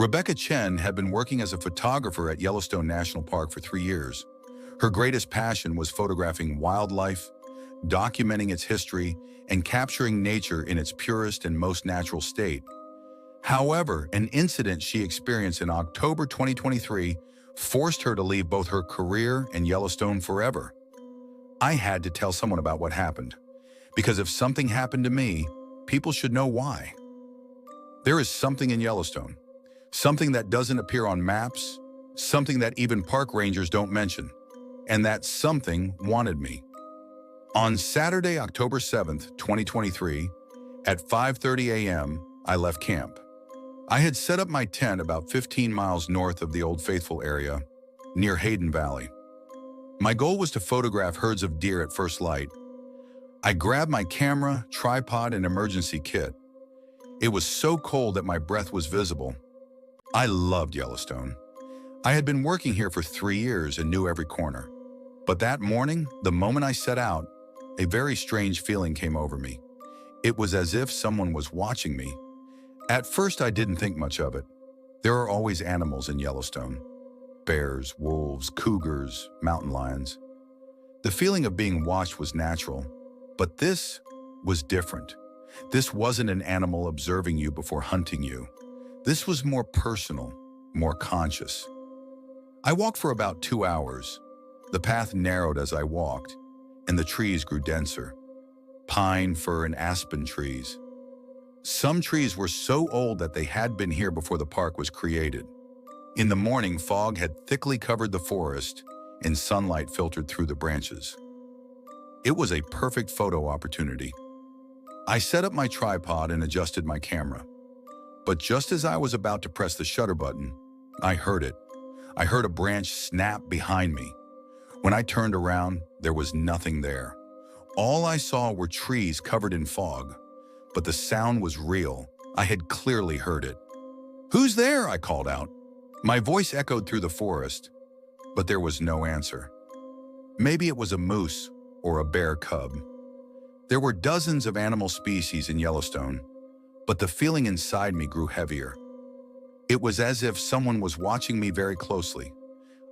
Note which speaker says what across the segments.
Speaker 1: Rebecca Chen had been working as a photographer at Yellowstone National Park for 3 years. Her greatest passion was photographing wildlife, documenting its history, and capturing nature in its purest and most natural state. However, an incident she experienced in October 2023 forced her to leave both her career and Yellowstone forever. I had to tell someone about what happened, because if something happened to me, people should know why. There is something in Yellowstone, something that doesn't appear on maps, something that even park rangers don't mention, and that something wanted me. On Saturday, October 7th, 2023, at 5:30 a.m., I left camp. I had set up my tent about 15 miles north of the Old Faithful area, near Hayden Valley. My goal was to photograph herds of deer at first light. I grabbed my camera, tripod, and emergency kit. It was so cold that my breath was visible. I loved Yellowstone. I had been working here for 3 years and knew every corner. But that morning, the moment I set out, a very strange feeling came over me. It was as if someone was watching me. At first, I didn't think much of it. There are always animals in Yellowstone: bears, wolves, cougars, mountain lions. The feeling of being watched was natural, but this was different. This wasn't an animal observing you before hunting you. This was more personal, more conscious. I walked for about 2 hours. The path narrowed as I walked, and the trees grew denser. Pine, fir, and aspen trees. Some trees were so old that they had been here before the park was created. In the morning, fog had thickly covered the forest, and sunlight filtered through the branches. It was a perfect photo opportunity. I set up my tripod and adjusted my camera. But just as I was about to press the shutter button, I heard it. I heard a branch snap behind me. When I turned around, there was nothing there. All I saw were trees covered in fog, but the sound was real. I had clearly heard it. "Who's there?" I called out. My voice echoed through the forest, but there was no answer. Maybe it was a moose or a bear cub. There were dozens of animal species in Yellowstone, but the feeling inside me grew heavier. It was as if someone was watching me very closely.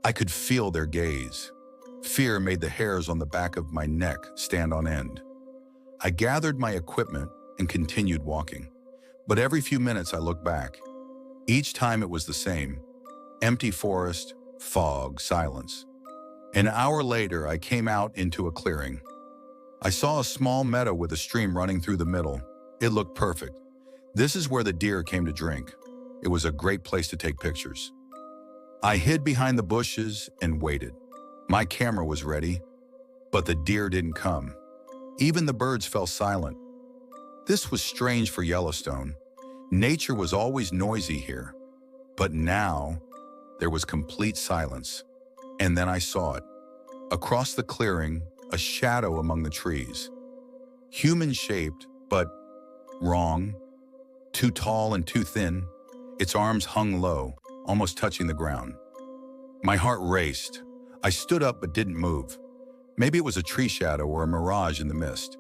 Speaker 1: I could feel their gaze. Fear made the hairs on the back of my neck stand on end. I gathered my equipment and continued walking. But every few minutes I looked back. Each time it was the same: empty forest, fog, silence. An hour later, I came out into a clearing. I saw a small meadow with a stream running through the middle. It looked perfect. This is where the deer came to drink. It was a great place to take pictures. I hid behind the bushes and waited. My camera was ready, but the deer didn't come. Even the birds fell silent. This was strange for Yellowstone. Nature was always noisy here, but now there was complete silence. And then I saw it. Across the clearing, a shadow among the trees. Human-shaped, but wrong. Too tall and too thin. Its arms hung low, almost touching the ground. My heart raced. I stood up but didn't move. Maybe it was a tree shadow or a mirage in the mist.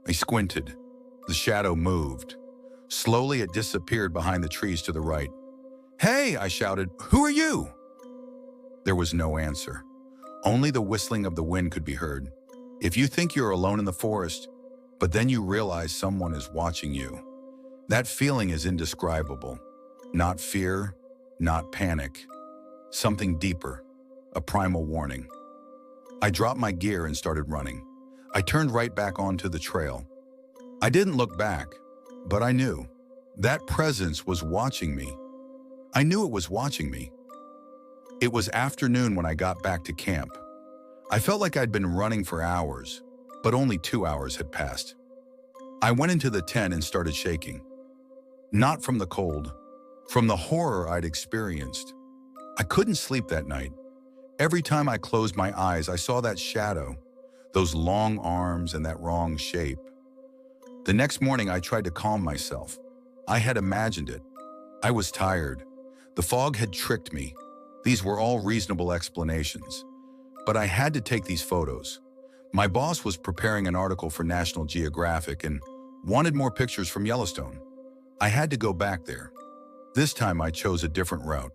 Speaker 1: I squinted. The shadow moved. Slowly it disappeared behind the trees to the right. "Hey!" I shouted. "Who are you?" There was no answer. Only the whistling of the wind could be heard. If you think you're alone in the forest, but then you realize someone is watching you, that feeling is indescribable. Not fear, not panic. Something deeper, a primal warning. I dropped my gear and started running. I turned right back onto the trail. I didn't look back, but I knew. That presence was watching me. I knew it was watching me. It was afternoon when I got back to camp. I felt like I'd been running for hours, but only 2 hours had passed. I went into the tent and started shaking. Not from the cold, from the horror I'd experienced. I couldn't sleep that night. Every time I closed my eyes, I saw that shadow, those long arms and that wrong shape. The next morning, I tried to calm myself. I had imagined it. I was tired. The fog had tricked me. These were all reasonable explanations. But I had to take these photos. My boss was preparing an article for National Geographic and wanted more pictures from Yellowstone. I had to go back there. This time I chose a different route.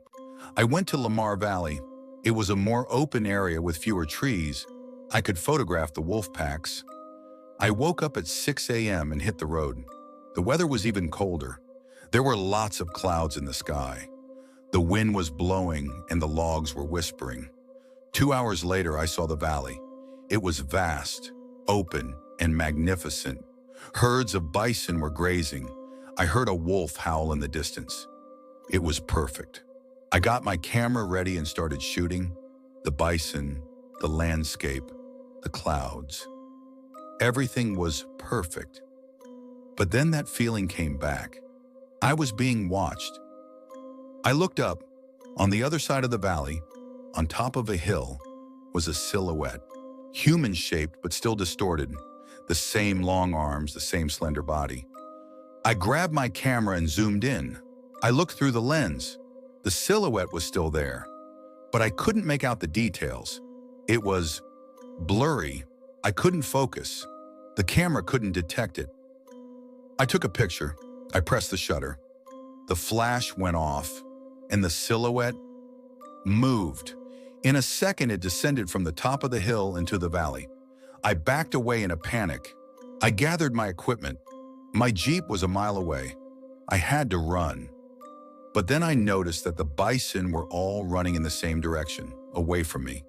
Speaker 1: I went to Lamar Valley. It was a more open area with fewer trees. I could photograph the wolf packs. I woke up at 6 a.m. and hit the road. The weather was even colder. There were lots of clouds in the sky. The wind was blowing and the logs were whispering. 2 hours later, I saw the valley. It was vast, open, and magnificent. Herds of bison were grazing. I heard a wolf howl in the distance. It was perfect. I got my camera ready and started shooting. The bison, the landscape, the clouds. Everything was perfect. But then that feeling came back. I was being watched. I looked up. On the other side of the valley, on top of a hill, was a silhouette. Human-shaped but still distorted. The same long arms, the same slender body. I grabbed my camera and zoomed in. I looked through the lens. The silhouette was still there, but I couldn't make out the details. It was blurry. I couldn't focus. The camera couldn't detect it. I took a picture. I pressed the shutter. The flash went off, and the silhouette moved. In a second, it descended from the top of the hill into the valley. I backed away in a panic. I gathered my equipment. My Jeep was a mile away. I had to run. But then I noticed that the bison were all running in the same direction, away from me.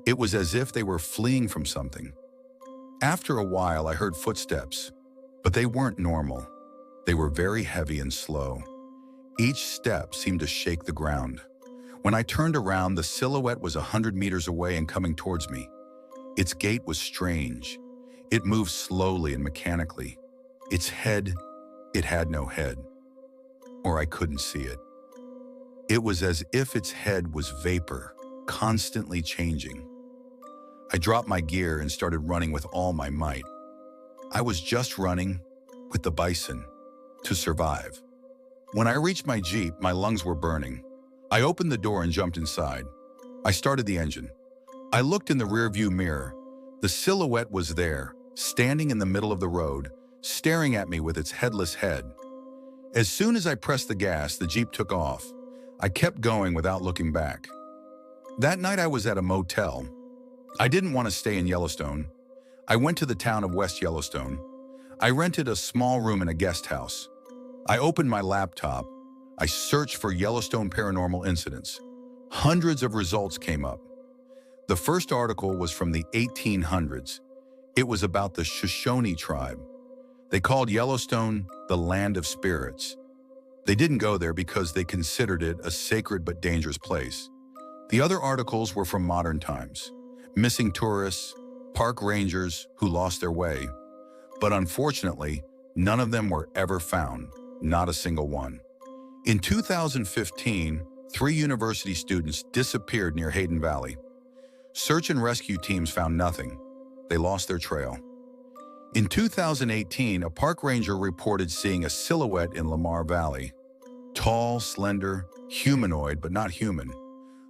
Speaker 1: It was as if they were fleeing from something. After a while, I heard footsteps, but they weren't normal. They were very heavy and slow. Each step seemed to shake the ground. When I turned around, the silhouette was 100 meters away and coming towards me. Its gait was strange. It moved slowly and mechanically. Its head, it had no head. Or I couldn't see it. It was as if its head was vapor, constantly changing. I dropped my gear and started running with all my might. I was just running with the bison to survive. When I reached my Jeep, my lungs were burning. I opened the door and jumped inside. I started the engine. I looked in the rearview mirror. The silhouette was there, standing in the middle of the road, staring at me with its headless head. As soon as I pressed the gas, the Jeep took off. I kept going without looking back. That night I was at a motel. I didn't want to stay in Yellowstone. I went to the town of West Yellowstone. I rented a small room in a guest house. I opened my laptop. I searched for Yellowstone paranormal incidents. Hundreds of results came up. The first article was from the 1800s. It was about the Shoshone tribe. They called Yellowstone the land of spirits. They didn't go there because they considered it a sacred but dangerous place. The other articles were from modern times. Missing tourists, park rangers who lost their way. But unfortunately, none of them were ever found, not a single one. In 2015, 3 university students disappeared near Hayden Valley. Search and rescue teams found nothing. They lost their trail. In 2018, a park ranger reported seeing a silhouette in Lamar Valley. Tall, slender, humanoid, but not human.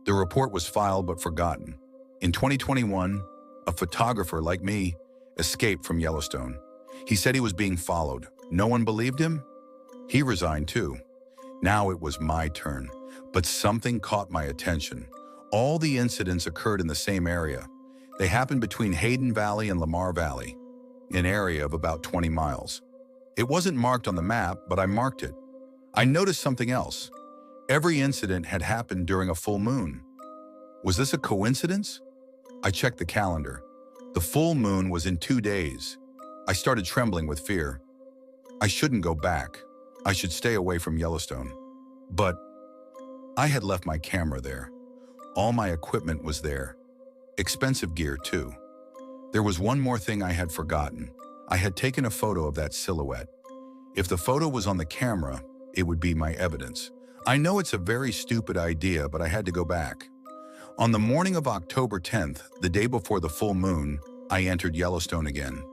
Speaker 1: The report was filed but forgotten. In 2021, a photographer like me escaped from Yellowstone. He said he was being followed. No one believed him? He resigned too. Now it was my turn, but something caught my attention. All the incidents occurred in the same area. They happened between Hayden Valley and Lamar Valley, an area of about 20 miles. It wasn't marked on the map, but I marked it. I noticed something else. Every incident had happened during a full moon. Was this a coincidence? I checked the calendar. The full moon was in 2 days. I started trembling with fear. I shouldn't go back. I should stay away from Yellowstone. But I had left my camera there. All my equipment was there. Expensive gear, too. There was one more thing I had forgotten. I had taken a photo of that silhouette. If the photo was on the camera, it would be my evidence. I know it's a very stupid idea, but I had to go back. On the morning of October 10th, the day before the full moon, I entered Yellowstone again.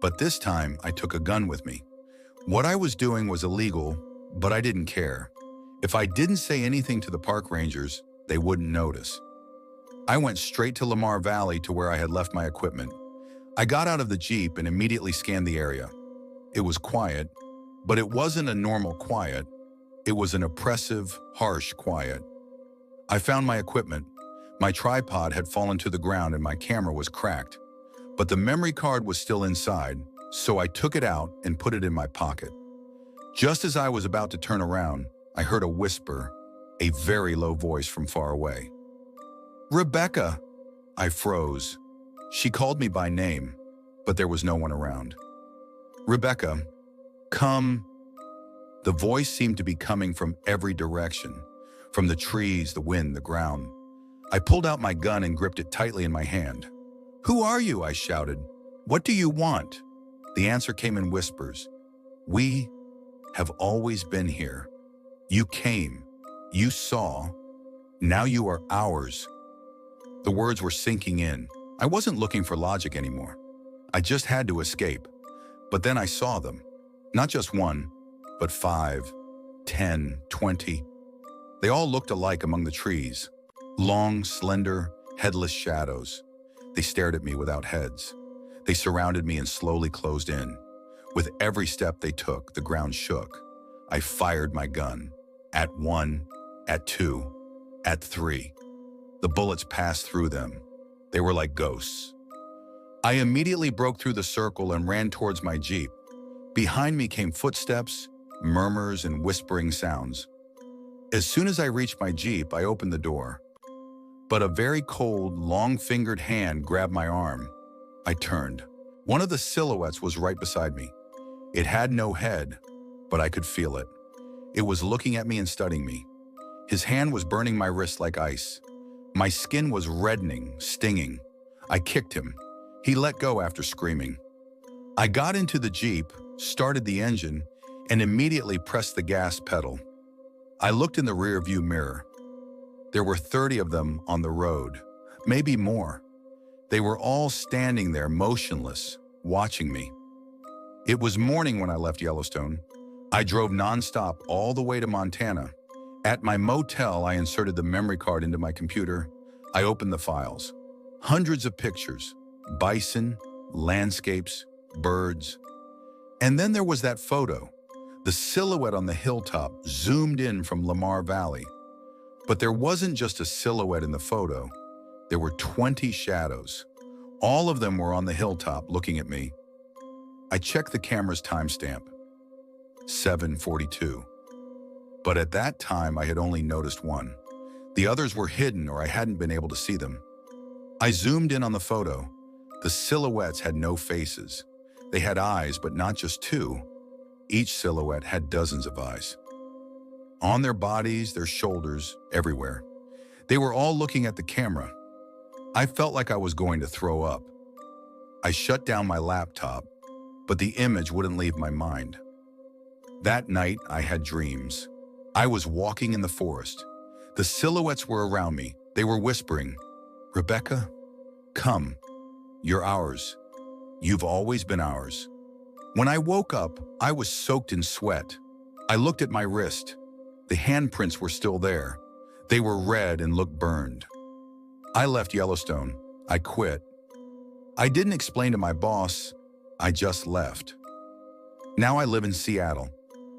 Speaker 1: But this time, I took a gun with me. What I was doing was illegal, but I didn't care. If I didn't say anything to the park rangers, they wouldn't notice. I went straight to Lamar Valley to where I had left my equipment. I got out of the Jeep and immediately scanned the area. It was quiet, but it wasn't a normal quiet. It was an oppressive, harsh quiet. I found my equipment. My tripod had fallen to the ground and my camera was cracked. But the memory card was still inside, so I took it out and put it in my pocket. Just as I was about to turn around, I heard a whisper, a very low voice from far away. "Rebecca!" I froze. She called me by name, but there was no one around. "Rebecca, come." The voice seemed to be coming from every direction, from the trees, the wind, the ground. I pulled out my gun and gripped it tightly in my hand. "Who are you?" I shouted. "What do you want?" The answer came in whispers. "We have always been here. You came. You saw. Now you are ours." The words were sinking in. I wasn't looking for logic anymore. I just had to escape. But then I saw them. Not just one, but 5, 10, 20. They all looked alike among the trees. Long, slender, headless shadows. They stared at me without heads. They surrounded me and slowly closed in. With every step they took, the ground shook. I fired my gun. At 1, at 2, at 3. The bullets passed through them. They were like ghosts. I immediately broke through the circle and ran towards my Jeep. Behind me came footsteps, murmurs, and whispering sounds. As soon as I reached my Jeep, I opened the door. But a very cold, long-fingered hand grabbed my arm. I turned. One of the silhouettes was right beside me. It had no head, but I could feel it. It was looking at me and studying me. His hand was burning my wrist like ice. My skin was reddening, stinging. I kicked him. He let go after screaming. I got into the Jeep, started the engine, and immediately pressed the gas pedal. I looked in the rearview mirror. There were 30 of them on the road, maybe more. They were all standing there motionless, watching me. It was morning when I left Yellowstone. I drove nonstop all the way to Montana. At my motel, I inserted the memory card into my computer. I opened the files. Hundreds of pictures, bison, landscapes, birds. And then there was that photo. The silhouette on the hilltop zoomed in from Lamar Valley. But there wasn't just a silhouette in the photo. There were 20 shadows. All of them were on the hilltop looking at me. I checked the camera's timestamp. 7:42. But at that time, I had only noticed one. The others were hidden or I hadn't been able to see them. I zoomed in on the photo. The silhouettes had no faces. They had eyes, but not just two. Each silhouette had dozens of eyes. On their bodies, their shoulders, everywhere. They were all looking at the camera. I felt like I was going to throw up. I shut down my laptop, but the image wouldn't leave my mind. That night, I had dreams. I was walking in the forest. The silhouettes were around me. They were whispering, "Rebecca, come. You're ours. You've always been ours." When I woke up, I was soaked in sweat. I looked at my wrist. The handprints were still there. They were red and looked burned. I left Yellowstone. I quit. I didn't explain to my boss. I just left. Now I live in Seattle,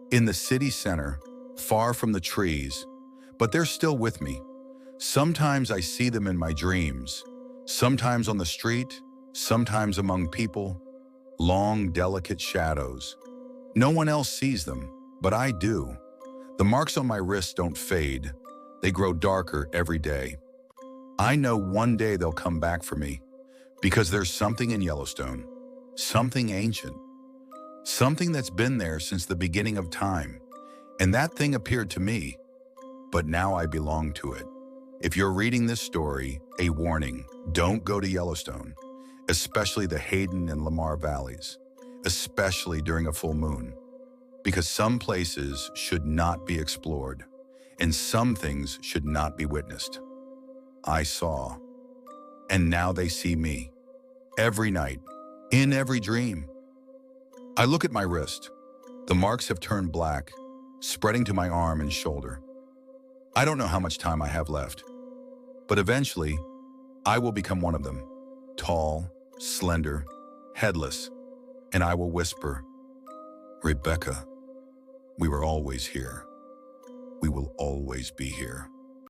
Speaker 1: in the city center, far from the trees, but they're still with me. Sometimes I see them in my dreams, sometimes on the street, sometimes among people, long, delicate shadows. No one else sees them, but I do. The marks on my wrist don't fade. They grow darker every day. I know one day they'll come back for me, because there's something in Yellowstone, something ancient, something that's been there since the beginning of time. And that thing appeared to me, but now I belong to it. If you're reading this story, a warning: don't go to Yellowstone, especially the Hayden and Lamar valleys, especially during a full moon, because some places should not be explored, and some things should not be witnessed. I saw, and now they see me, every night, in every dream. I look at my wrist. The marks have turned black, spreading to my arm and shoulder. I don't know how much time I have left, but eventually, I will become one of them, tall, slender, headless, and I will whisper, "Rebecca, we were always here." we will always be here.